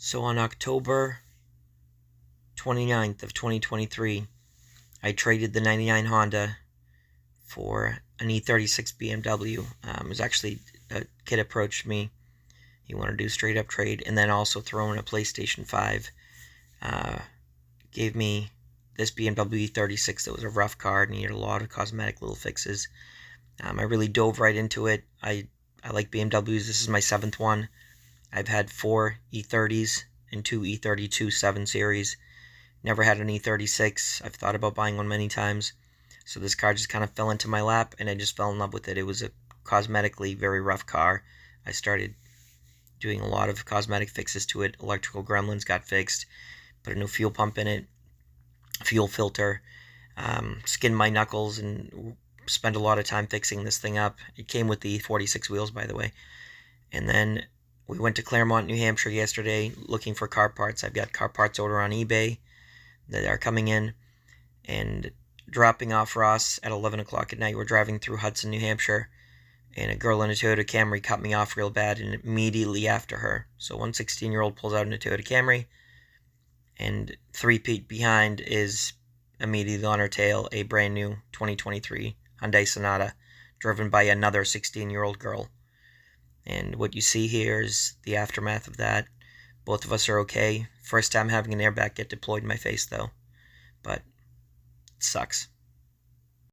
So on October 29th of 2023, I traded the 99 Honda for an e36 BMW. It was actually, a kid approached me. He wanted to do a straight up trade, and then also throw in a PlayStation 5. Gave me this BMW e36 that was a rough car, needed a lot of cosmetic little fixes. I really dove right into it. I like BMWs. This is my 7th one. I've had 4 E30s and 2 E32 7 Series. Never had an E36. I've thought about buying one many times. So this car just kind of fell into my lap, and I just fell in love with it. It was a cosmetically very rough car. I started doing a lot of cosmetic fixes to it. Electrical gremlins got fixed. Put a new fuel pump in it. Fuel filter. Skinned my knuckles and spent a lot of time fixing this thing up. It came with the e36 wheels, by the way. And then we went to Claremont, New Hampshire yesterday looking for car parts. I've got car parts order on eBay that are coming in, and dropping off Ross at 11 o'clock at night. We're driving through Hudson, New Hampshire, and a girl in a Toyota Camry cut me off real bad, and immediately after her. So one 16-year-old pulls out in a Toyota Camry, and 3 feet behind is immediately on her tail a brand new 2023 Hyundai Sonnata, driven by another 16-year-old girl. And what you see here is the aftermath of that. Both of us are okay. First time having an airbag get deployed in my face, though. But it sucks.